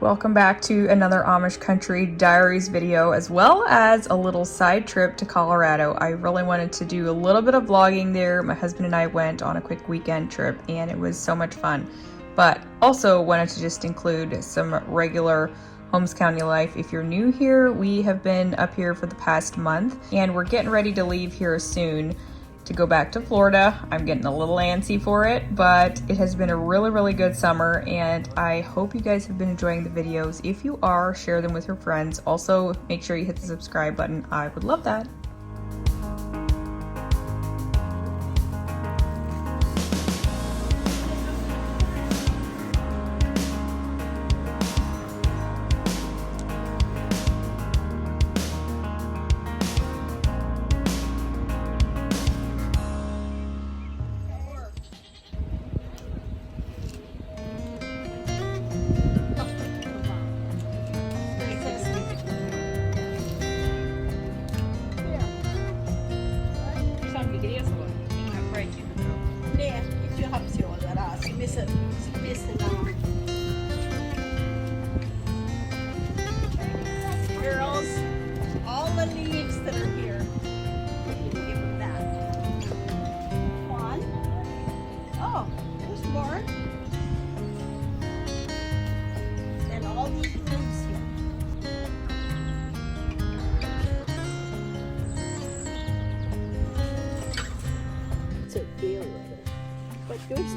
Welcome back to another Amish Country Diaries video, as well as a little side trip to Colorado. I really wanted to do a little bit of vlogging there. My husband and I went on a quick weekend trip and it was so much fun. But also wanted to just include some regular Holmes County life. If you're new here, we have been up here for the past month and we're getting ready to leave here soon to go back to Florida. I'm getting a little antsy for it, but it has been a really good summer and I hope you guys have been enjoying the videos. If you are, share them with your friends. Also, make sure you hit the subscribe button. I would love that. Girls, all the leaves that are here, you can give them that. One. Oh, there's more. And all these leaves here. It's a Vail letter. But there's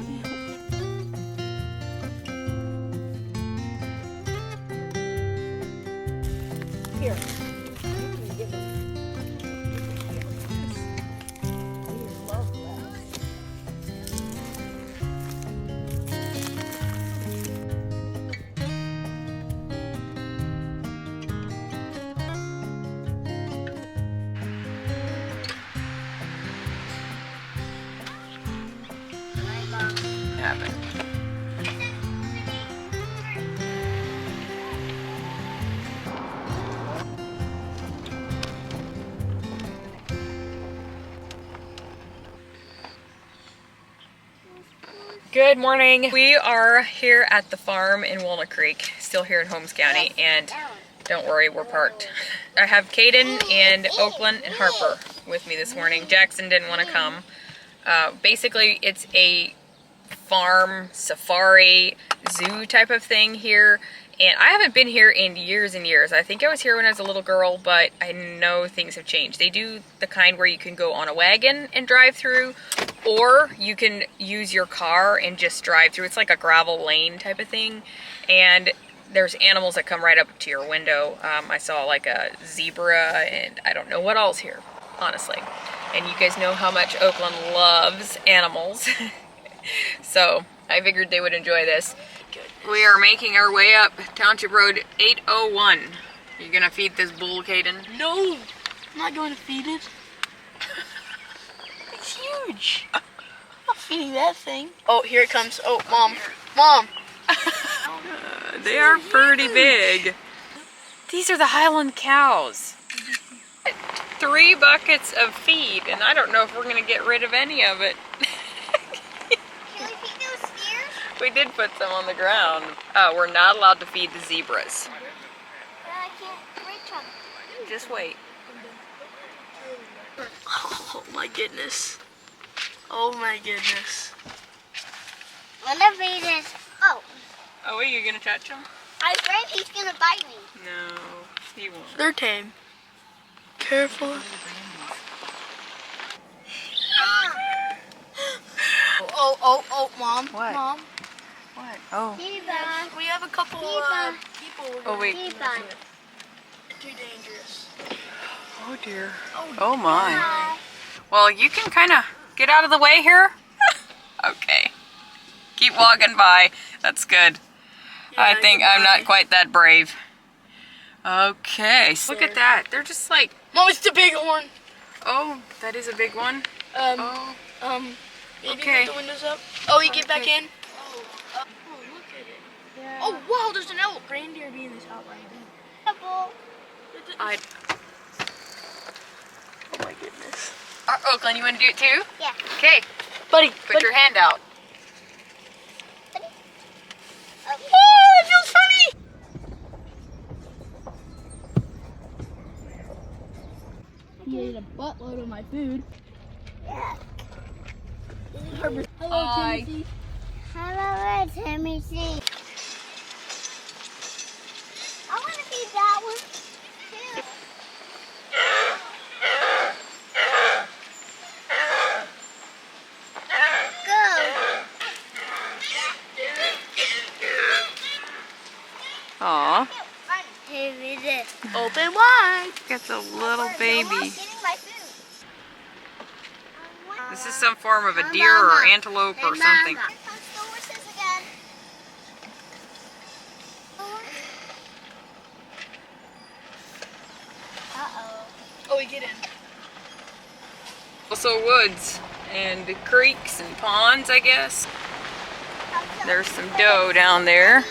here. You can give them. We love that. Happen. Good morning. We are here at the farm in Walnut Creek, still here in Holmes County, and don't worry, we're parked. I have Caden and Oakland and Harper with me this morning. Jackson didn't want to come. Basically, it's a farm, safari, zoo type of thing here, and I haven't been here in years and years. I think I was here when I was a little girl, but I know things have changed. They do the kind where you can go on a wagon and drive through, or you can use your car and just drive through. It's like a gravel lane type of thing, and there's animals that come right up to your window. I saw like a zebra, and I don't know what else here, honestly. And you guys know how much Oakland loves animals. So I figured they would enjoy this. We are making our way up Township Road 801. You gonna feed this bull, Caden? No, I'm not going to feed it. It's huge. I'm not feeding that thing. Oh, here it comes. Oh, Mom. Mom. They are pretty big. These are the Highland cows. 3 buckets of feed, and I don't know if we're gonna get rid of any of it. We did put some on the ground. We're not allowed to feed the zebras. I can't reach them. Just wait. Oh my goodness. Oh my goodness. Wonder if he is. Oh, Oh, wait, you're gonna touch them? I'm afraid he's gonna bite me. No, he won't. They're tame. Careful. Oh, Mom. What? Mom. What? Oh. Zebra. We have a couple Zebra. people. We're Oh, gonna wait. feed Zebra. it. Too dangerous. Oh, dear. Oh, Oh, my. Hi. Well, you can kind of get out of the way here. Okay. Keep walking by. That's good. Yeah, I think I'm not goodbye. quite that brave. Okay. So look at that. They're just like, Mom, it's the bighorn. oh, that is a big one. Oh, Maybe okay. put the windows up. Oh, you get back Okay. in. Oh, look at it. Yeah. Oh, wow, there's an elk. Reindeer being this hot right now. Double. I. Oh my goodness. Oakland, you want to do it too? Yeah. Okay. Buddy, Put your hand out. Oh. Oh, it feels funny. He ate a buttload of my food. Yeah. Hello, Hi. Timothy. Hello, Timothy. I want to feed that one too. Go. Aw, Here it is. Open wide. it's a little baby. Getting my food. This is some form of a deer or antelope or something. Here comes the horses again. Uh-oh. Oh, we get in. Also woods and creeks and ponds, I guess. There's some doe down there.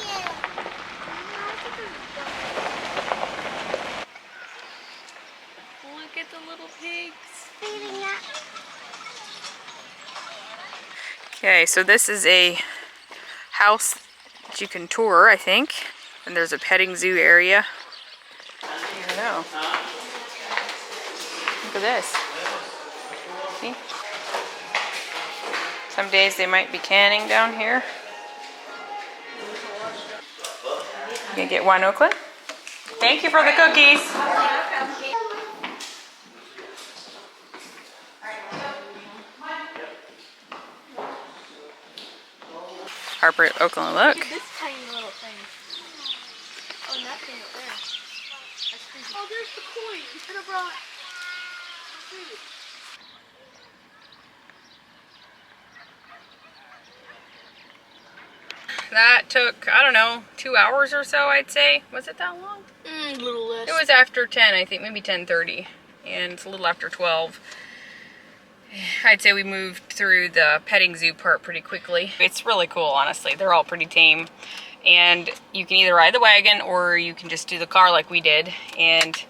Look at the little pigs. Okay, so this is a house that you can tour, I think. And there's a petting zoo area. I don't know. Look at this. See? Some days they might be canning down here. You gonna get one, Oakland? Thank you for the cookies. Harper, Oakland, look. Look at this tiny little thing. Oh, and that thing up there. That's crazy. Oh, there's the coin. You should have brought food. That took, I don't know, 2 hours or so, I'd say. Was it that long? A little less. It was after 10, I think, maybe 10:30. And it's a little after 12. I'd say we moved through the petting zoo part pretty quickly. It's really cool, honestly. They're all pretty tame. And you can either ride the wagon or you can just do the car like we did. And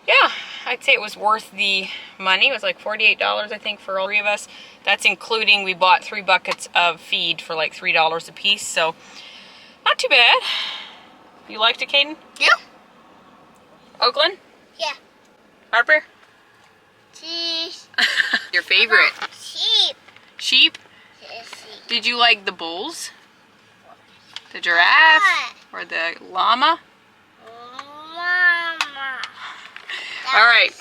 yeah, I'd say it was worth the money. It was like $48, I think, for all three of us. That's including we bought 3 buckets of feed for like $3 a piece. So not too bad. You liked it, Caden? Yeah. Oakland? Yeah. Harper? Cheese. Your favorite? Sheep. Sheep? Yes, sheep. Did you like the bulls? The giraffe? Or the llama? Mama. All right,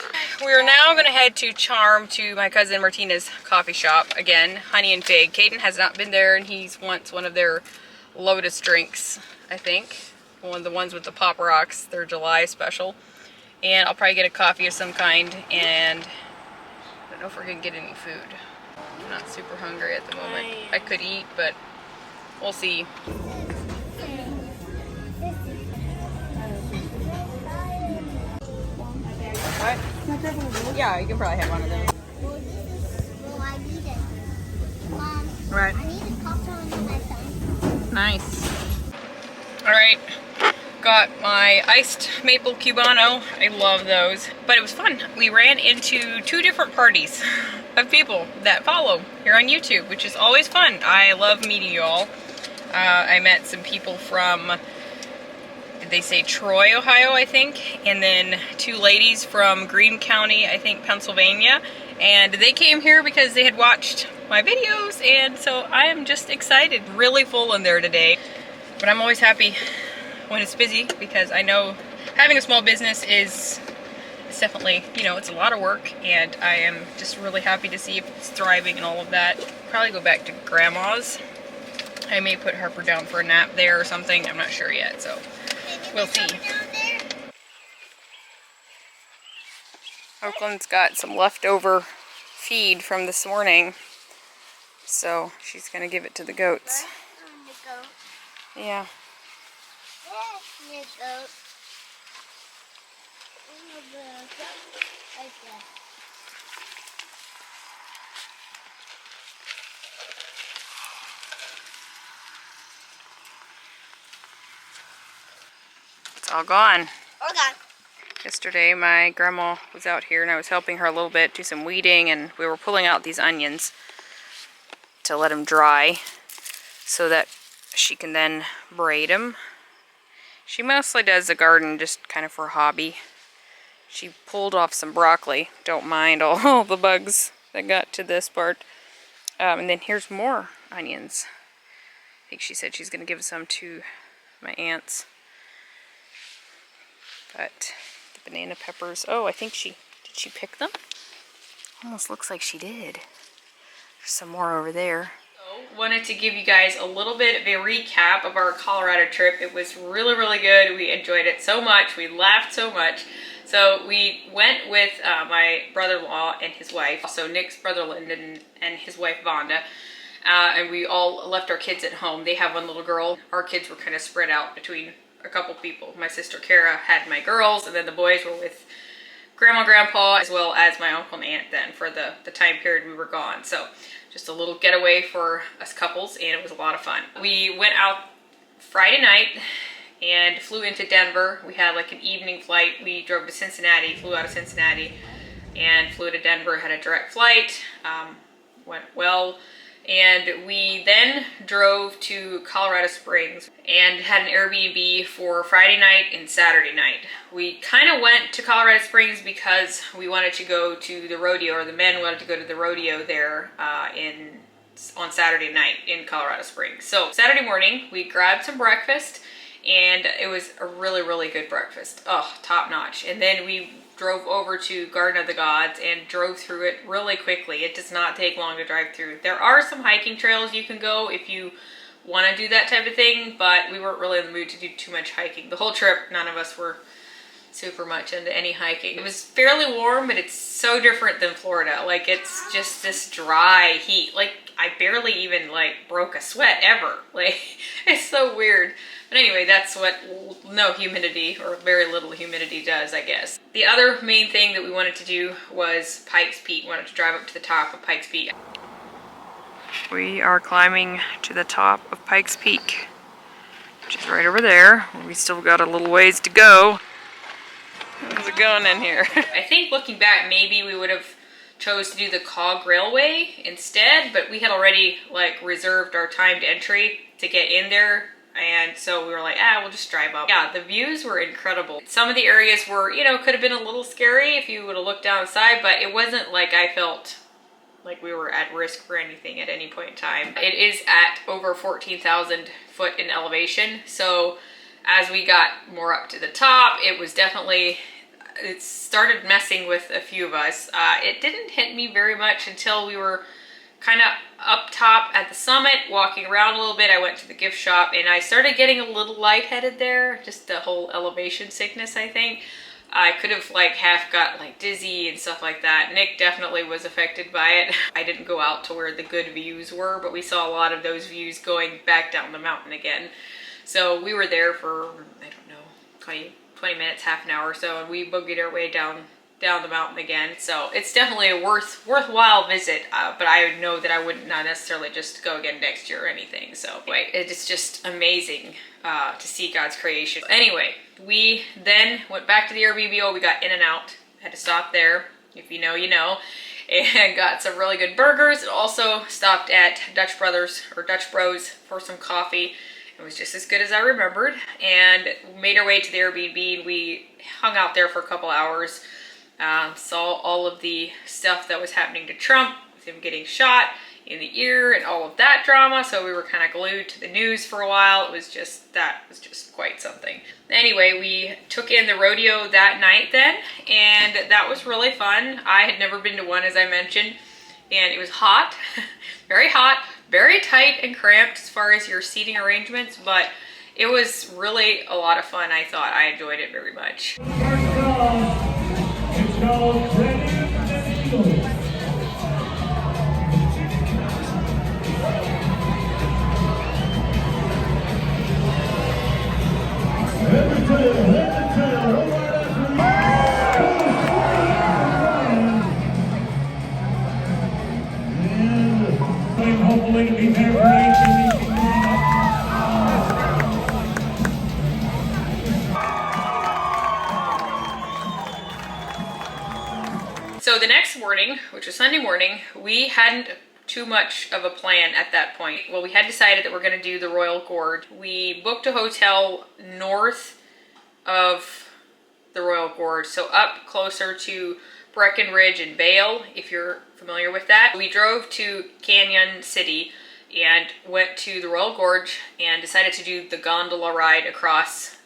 we're now going to head to Charm to my cousin Martina's coffee shop again, Honey and Fig. Caden has not been there, and he wants one of their Lotus drinks, I think. One of the ones with the Pop Rocks, their July special. And I'll probably get a coffee of some kind, and I don't know if we're going to get any food. I'm not super hungry at the moment. I could eat, but we'll see. What? Yeah, you can probably have one of them. Well, I need it. Mom, Right. I need a popcorn on my phone. Nice. All right, got my iced maple Cubano. I love those, but it was fun. We ran into 2 different parties of people that follow here on YouTube, which is always fun. I love meeting you all. I met some people from, did they say Troy, Ohio, I think, and then 2 ladies from Greene County, I think, Pennsylvania, and they came here because they had watched my videos, and so I am just excited. Really full in there today, but I'm always happy when it's busy because I know having a small business is definitely, you know, it's a lot of work, and I am just really happy to see if it's thriving and all of that. Probably go back to Grandma's. I may put Harper down for a nap there or something. I'm not sure yet, so we'll see. Oakland's got some leftover feed from this morning, so she's gonna give it to the goats. Yeah. It's all gone. All gone. Yesterday my grandma was out here and I was helping her a little bit, do some weeding, and we were pulling out these onions to let them dry so that she can then braid them. She mostly does the garden just kind of for a hobby. She pulled off some broccoli. Don't mind all the bugs that got to this part. And then here's more onions. I think she said she's going to give some to my aunts. But the banana peppers, oh, I think did she pick them? Almost looks like she did. There's some more over there. So, wanted to give you guys a little bit of a recap of our Colorado trip. It was really, really good. We enjoyed it so much. We laughed so much. So we went with my brother-in-law and his wife, also Nick's brother Lyndon and his wife Vonda, and we all left our kids at home. They have one little girl. Our kids were kind of spread out between a couple people. My sister Kara had my girls, and then the boys were with Grandma, Grandpa, as well as my uncle and aunt then for the time period we were gone. So just a little getaway for us couples, and it was a lot of fun. We went out Friday night and flew into Denver. We had like an evening flight. We drove to Cincinnati, flew out of Cincinnati, and flew to Denver, had a direct flight, went well. And we then drove to Colorado Springs and had an Airbnb for Friday night and Saturday night. We kind of went to Colorado Springs because we wanted to go to the rodeo, or the men wanted to go to the rodeo there on Saturday night in Colorado Springs. So Saturday morning, we grabbed some breakfast, and it was a really, really good breakfast. Oh, top notch. And then we drove over to Garden of the Gods and drove through it really quickly. It does not take long to drive through. There are some hiking trails you can go if you want to do that type of thing, but we weren't really in the mood to do too much hiking. The whole trip, none of us were super much into any hiking. It was fairly warm, but it's so different than Florida. Like, it's just this dry heat. Like, I barely even like broke a sweat ever. Like, it's so weird. But anyway, that's what no humidity, or very little humidity, does, I guess. The other main thing that we wanted to do was Pike's Peak. We wanted to drive up to the top of Pike's Peak. We are climbing to the top of Pike's Peak, which is right over there. We still got a little ways to go. How's it going in here? I think looking back, maybe we would have chose to do the Cog Railway instead, but we had already like reserved our timed entry to get in there. And so we were like, we'll just drive up. Yeah, the views were incredible. Some of the areas were, could have been a little scary if you would have looked down the side, but it wasn't like I felt like we were at risk for anything at any point in time. It is at over 14,000 foot in elevation. So as we got more up to the top, it started messing with a few of us. It didn't hit me very much until we were kind of up top at the summit, walking around a little bit. I went to the gift shop and I started getting a little lightheaded there, just the whole elevation sickness, I think. I could have like half got like dizzy and stuff like that. Nick definitely was affected by it. I didn't go out to where the good views were, but we saw a lot of those views going back down the mountain again. So we were there for, I don't know, 20 minutes, half an hour or so, and we boogied our way down the mountain again. So it's definitely a worthwhile visit, but I know that I wouldn't not necessarily just go again next year or anything. So it's just amazing to see God's creation. Anyway, we then went back to the Airbnb. We got In and Out, had to stop there. If you know, you know. And got some really good burgers. And also stopped at Dutch Bros for some coffee. It was just as good as I remembered. And made our way to the Airbnb. We hung out there for a couple hours. Saw all of the stuff that was happening to Trump, with him getting shot in the ear and all of that drama. So we were kind of glued to the news for a while. That was just quite something. Anyway, we took in the rodeo that night then, and that was really fun. I had never been to one, as I mentioned, and it was hot, very hot, very tight and cramped as far as your seating arrangements, but it was really a lot of fun. I thought I enjoyed it very much. Hopefully to be there for 19. So the next morning, which was Sunday morning, we hadn't too much of a plan at that point. Well, we had decided that we're going to do the Royal Gorge. We booked a hotel north of the Royal Gorge, so up closer to Breckenridge and Vail, if you're familiar with that. We drove to Cañyon City and went to the Royal Gorge and decided to do the gondola ride across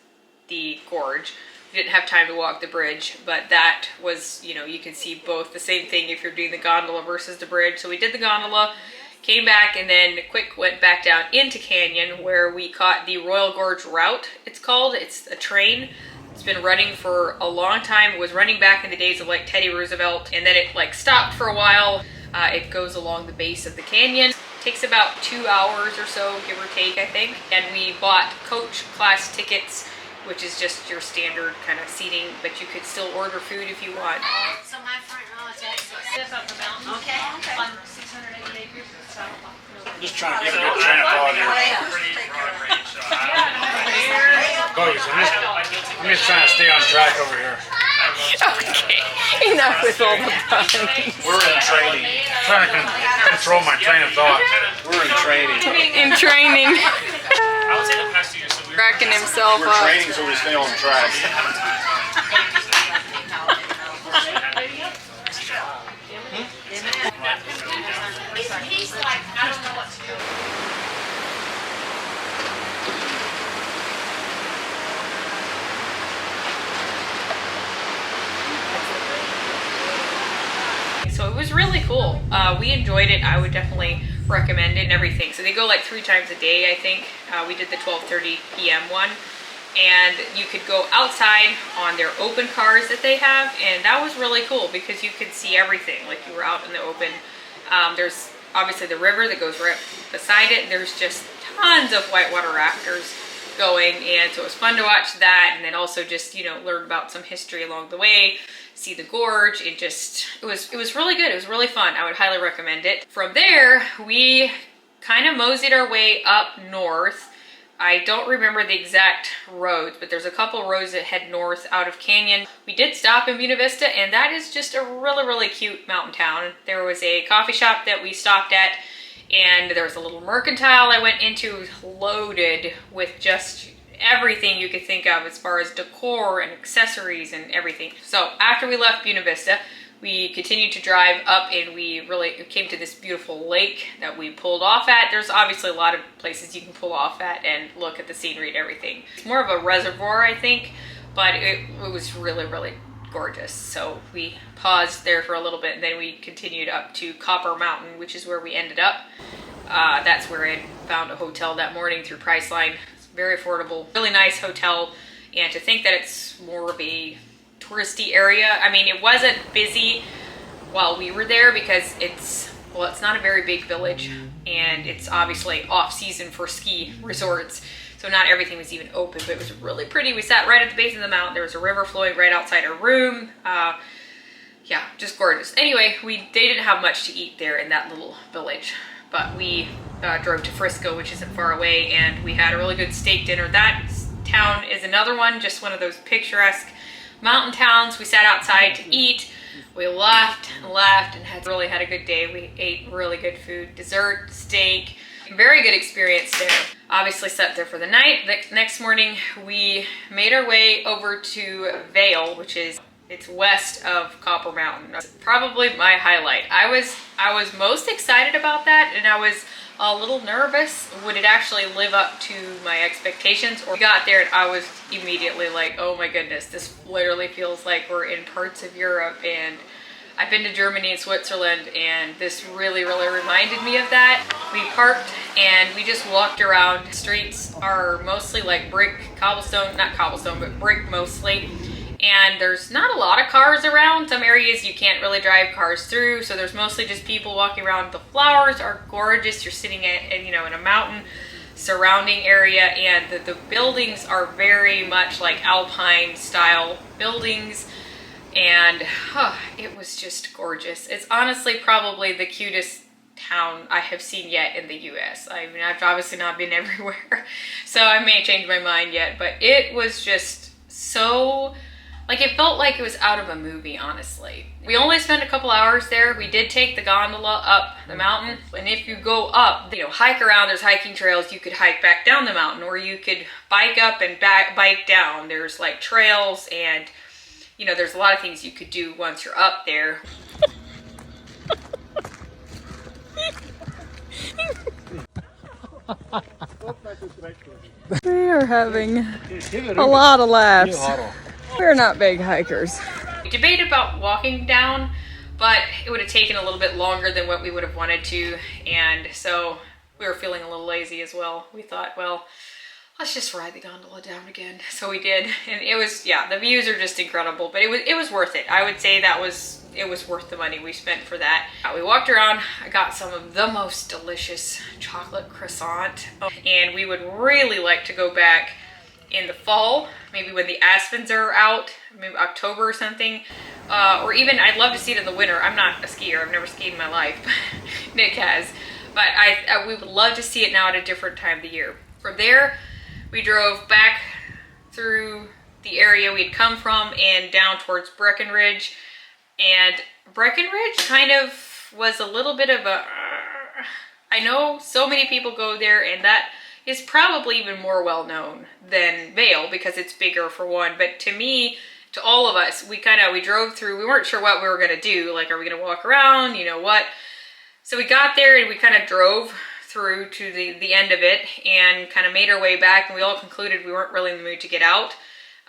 the gorge. We didn't have time to walk the bridge, but that was, you know, you can see both the same thing if you're doing the gondola versus the bridge. So we did the gondola, came back, and then quick went back down into Canyon where we caught the Royal Gorge Route, it's called. It's a train. It's been running for a long time. It was running back in the days of like Teddy Roosevelt, and then it like stopped for a while. It goes along the base of the canyon. Takes about 2 hours or so, give or take, I think. And we bought coach class tickets, which is just your standard kind of seating, but you could still order food if you want. So my front row is Live up the mountain. Okay. On 680 acres. So, Just trying to get a good train of thought here. Boys, I'm just trying to stay on track over here. Okay, enough with all the puns. We're in training. Trying to control my train of thought. We're in training. In training. I would say the past 2 years, so we were Cracking himself We're up. training so we stay on track. he's like, I don't know what to do. So it was really cool. We enjoyed it. I would definitely recommend it and everything. So they go like 3 times a day, I think. We did the 12:30 p.m. one. And you could go outside on their open cars that they have. And that was really cool because you could see everything. Like you were out in the open. There's obviously the river that goes right beside it. There's just tons of whitewater rafters going. And so it was fun to watch that. And then also just, you know, learn about some history along the way. See the gorge. It was really good. It was really fun. I would highly recommend it. From there, we kind of moseyed our way up north. I don't remember the exact roads, but there's a couple roads that head north out of Canyon. We did stop in Buena Vista, and that is just a really, really cute mountain town. There was a coffee shop that we stopped at, and there was a little mercantile I went into loaded with just everything you could think of as far as decor and accessories and everything. So after we left Buena Vista, we continued to drive up, and we really came to this beautiful lake that we pulled off at. There's obviously a lot of places you can pull off at and look at the scenery and everything. It's more of a reservoir, I think, but it was really, really gorgeous. So we paused there for a little bit, and then we continued up to Copper Mountain, which is where we ended up. That's where I found a hotel that morning through Priceline. It's very affordable, really nice hotel, and to think that it's more of a touristy area. I mean, it wasn't busy while we were there because it's not a very big village, and it's obviously off season for ski resorts. So not everything was even open, but it was really pretty. We sat right at the base of the mountain. There was a river flowing right outside our room. Yeah, just gorgeous. Anyway, they didn't have much to eat there in that little village, but we drove to Frisco, which isn't far away, and we had a really good steak dinner. That town is another one, just one of those picturesque mountain towns. We sat outside to eat. We laughed and really had a good day. We ate really good food, dessert, steak. Very good experience there. Obviously slept there for the night. The next morning we made our way over to Vail, which is west of Copper Mountain. That's probably my highlight. I was most excited about that, and I was a little nervous. Would it actually live up to my expectations? Or we got there and I was immediately like, oh my goodness, this literally feels like we're in parts of Europe. And I've been to Germany and Switzerland, and this really, really reminded me of that. We parked and we just walked around. The streets are mostly like brick, cobblestone, not cobblestone, but brick mostly. And there's not a lot of cars around. Some areas you can't really drive cars through, so there's mostly just people walking around. The flowers are gorgeous. You're sitting in a mountain surrounding area, and the buildings are very much like Alpine style buildings, and it was just gorgeous. It's honestly probably the cutest town I have seen yet in the US. I mean, I've obviously not been everywhere, so I may change my mind yet, but it was just so, like, it felt like it was out of a movie, honestly. We only spent a couple hours there. We did take the gondola up the mountain, and if you go up, hike around, there's hiking trails. You could hike back down the mountain, or you could bike up and bike down. There's like trails, and you know, there's a lot of things you could do once you're up there. We are having a lot of laughs. We're not big hikers. We debated about walking down, but it would have taken a little bit longer than what we would have wanted to, and so we were feeling a little lazy as well. We thought, well, let's just ride the gondola down again. So we did, and it was, yeah, the views are just incredible, but it was worth it. I would say it was worth the money we spent for that. We walked around, I got some of the most delicious chocolate croissant, and we would really like to go back in the fall, maybe when the aspens are out, maybe October or something, or even I'd love to see it in the winter. I'm not a skier, I've never skied in my life, but Nick has, but we would love to see it now at a different time of the year. From there, we drove back through the area we'd come from and down towards Breckenridge. And Breckenridge kind of was a little bit of a, I know so many people go there, and that is probably even more well known than Vail because it's bigger for one. But to me, to all of us, we drove through, we weren't sure what we were gonna do. Like, are we gonna walk around, you know what? So we got there and we kind of drove through to the end of it and kind of made our way back, and we all concluded we weren't really in the mood to get out.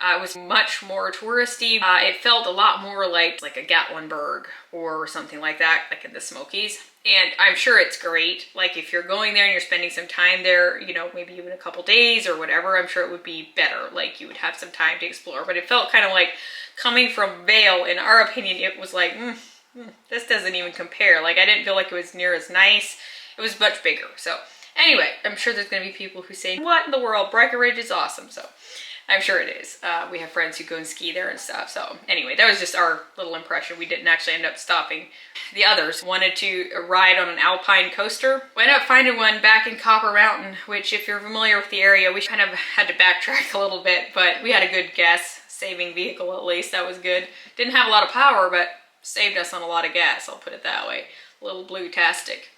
It was much more touristy. It felt a lot more like a Gatlinburg or something like that, like in the Smokies. And I'm sure it's great. Like, if you're going there and you're spending some time there, you know, maybe even a couple days or whatever, I'm sure it would be better. Like, you would have some time to explore. But it felt kind of like coming from Vail, in our opinion, it was like, this doesn't even compare. Like, I didn't feel like it was near as nice. It was much bigger. So anyway, I'm sure there's going to be people who say, what in the world? Breckenridge is awesome. So I'm sure it is. We have friends who go and ski there and stuff. So anyway, that was just our little impression. We didn't actually end up stopping. The others wanted to ride on an alpine coaster. We ended up finding one back in Copper Mountain, which, if you're familiar with the area, we kind of had to backtrack a little bit, but we had a good gas saving vehicle at least. That was good. Didn't have a lot of power, but saved us on a lot of gas, I'll put it that way. A little blue-tastic.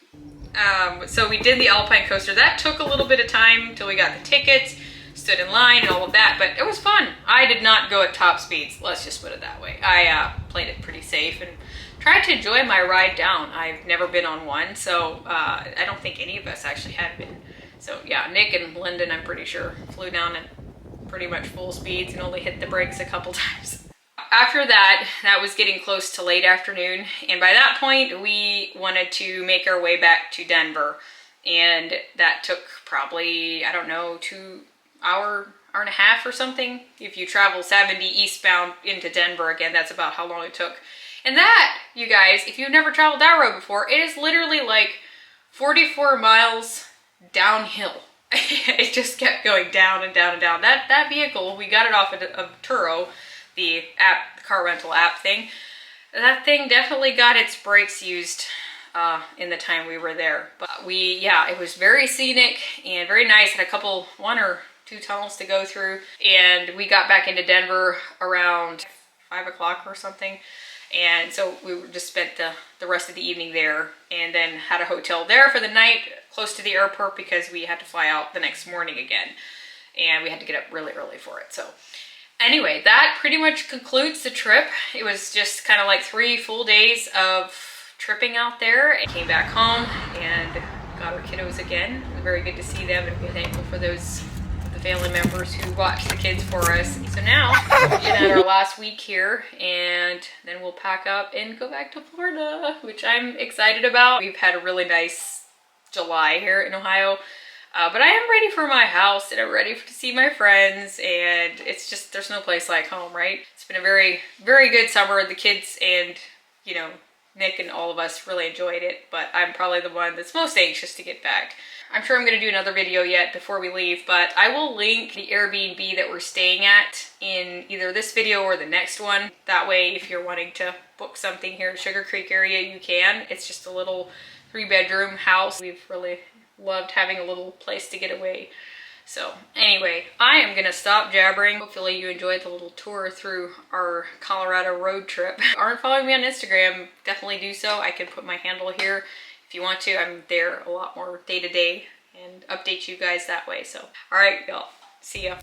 So we did the alpine coaster. That took a little bit of time until we got the tickets, stood in line and all of that, but it was fun. I did not go at top speeds, let's just put it that way. I played it pretty safe and tried to enjoy my ride down. I've never been on one, so I don't think any of us actually had been. So yeah, Nick and Lyndon, I'm pretty sure, flew down at pretty much full speeds and only hit the brakes a couple times. After that, that was getting close to late afternoon, and by that point we wanted to make our way back to Denver, and that took probably, I don't know, 2 hour and a half or something. If you travel 70 eastbound into Denver again, that's about how long it took. And that, you guys, if you've never traveled that road before, it is literally like 44 miles downhill. It just kept going down and down and down. That vehicle, we got it off of Turo, the app, the car rental app thing. That thing definitely got its brakes used in the time we were there. But yeah, it was very scenic and very nice. Had a couple, 1 or 2 tunnels to go through, and we got back into Denver around 5 o'clock or something. And so we just spent the rest of the evening there, and then had a hotel there for the night close to the airport because we had to fly out the next morning again, and we had to get up really early for it. So anyway, that pretty much concludes the trip. It was just kind of like 3 full days of tripping out there, and came back home and got our kiddos again. It was very good to see them and be thankful for those the family members who watched the kids for us. So now we're at our last week here, and then we'll pack up and go back to Florida, which I'm excited about. We've had a really nice July here in Ohio. But I am ready for my house, and I'm ready to see my friends, and it's just, there's no place like home, right? It's been a very, very good summer. The kids and, you know, Nick and all of us really enjoyed it, but I'm probably the one that's most anxious to get back. I'm sure I'm going to do another video yet before we leave, but I will link the Airbnb that we're staying at in either this video or the next one. That way, if you're wanting to book something here in Sugar Creek area, you can. It's just a little 3-bedroom house. We've really loved having a little place to get away. So anyway, I am gonna stop jabbering. Hopefully you enjoyed the little tour through our Colorado road trip. If you aren't following me on Instagram, definitely do so. I can put my handle here if you want to. I'm there a lot more day to day and update you guys that way. So all right, y'all, see ya.